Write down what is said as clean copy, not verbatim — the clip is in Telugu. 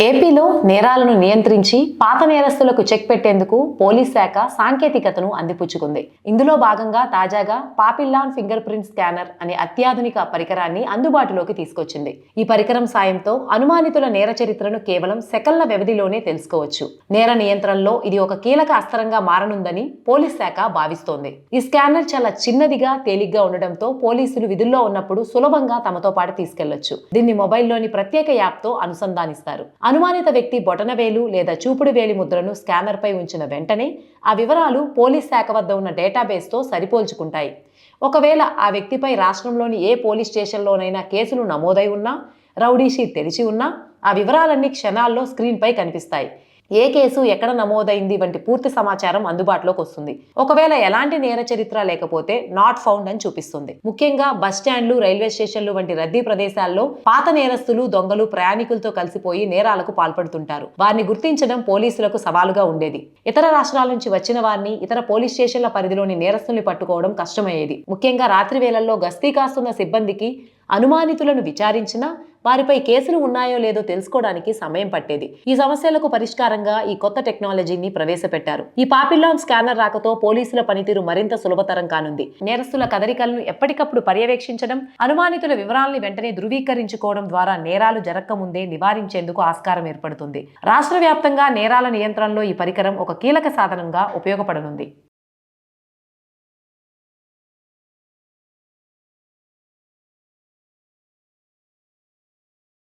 ఏపీలో నేరాలను నియంత్రించి పాత నేరస్తులకు చెక్ పెట్టేందుకు పోలీస్ శాఖ సాంకేతికతను అందిపుచ్చుకుంది. ఇందులో భాగంగా తాజాగా పాపిల్లాన్ ఫింగర్ ప్రింట్ స్కానర్ అనే అత్యాధునిక పరికరాన్ని అందుబాటులోకి తీసుకొచ్చింది. ఈ పరికరం సాయంతో అనుమానితుల నేర చరిత్రను కేవలం సెకన్ల వ్యవధిలోనే తెలుసుకోవచ్చు. నేర నియంత్రణలో ఇది ఒక కీలక అస్త్రంగా మారనుందని పోలీస్ శాఖ భావిస్తోంది. ఈ స్కానర్ చాలా చిన్నదిగా, తేలిగ్గా ఉండడంతో పోలీసులు విధుల్లో ఉన్నప్పుడు సులభంగా తమతో పాటు తీసుకెళ్లొచ్చు. దీన్ని మొబైల్లోని ప్రత్యేక యాప్తో అనుసంధానిస్తారు. అనుమానిత వ్యక్తి బొటనవేలు లేదా చూపుడు వేలి ముద్రను స్కానర్ పై ఉంచిన వెంటనే ఆ వివరాలు పోలీస్ శాఖ వద్ద ఉన్న డేటాబేస్తో సరిపోల్చుకుంటాయి. ఒకవేళ ఆ వ్యక్తిపై రాష్ట్రంలోని ఏ పోలీస్ స్టేషన్లోనైనా కేసులు నమోదై ఉన్నా, రౌడీ షీట్ తెరిచి ఉన్నా ఆ వివరాలన్నీ క్షణాల్లో స్క్రీన్పై కనిపిస్తాయి. ఏ కేసు ఎక్కడ నమోదైంది వంటి పూర్తి సమాచారం అందుబాటులోకి వస్తుంది. ఒకవేళ ఎలాంటి నేర చరిత్ర లేకపోతే నాట్ ఫౌండ్ అని చూపిస్తుంది. ముఖ్యంగా బస్ స్టాండ్లు, రైల్వే స్టేషన్లు వంటి రద్దీ ప్రదేశాల్లో పాత నేరస్తులు, దొంగలు ప్రయాణికులతో కలిసిపోయి నేరాలకు పాల్పడుతుంటారు. వారిని గుర్తించడం పోలీసులకు సవాలుగా ఉండేది. ఇతర రాష్ట్రాల నుంచి వచ్చిన వారిని, ఇతర పోలీస్ స్టేషన్ల పరిధిలోని నేరస్తుల్ని పట్టుకోవడం కష్టమయ్యేది. ముఖ్యంగా రాత్రి వేళల్లో గస్తీ కాస్తున్న సిబ్బందికి అనుమానితులను విచారించినా వారిపై కేసులు ఉన్నాయో లేదో తెలుసుకోవడానికి సమయం పట్టేది. ఈ సమస్యలకు పరిష్కారంగా ఈ కొత్త టెక్నాలజీని ప్రవేశపెట్టారు. ఈ పాపిల్లాన్ స్కానర్ రాకతో పోలీసుల పనితీరు మరింత సులభతరం కానుంది. నేరస్తుల కదలికలను ఎప్పటికప్పుడు పర్యవేక్షించడం, అనుమానితుల వివరాలను వెంటనే ధృవీకరించుకోవడం ద్వారా నేరాలు జరగకముందే నివారించేందుకు ఆస్కారం ఏర్పడుతుంది. రాష్ట్ర వ్యాప్తంగా నేరాల నియంత్రణలో ఈ పరికరం ఒక కీలక సాధనంగా ఉపయోగపడనుంది.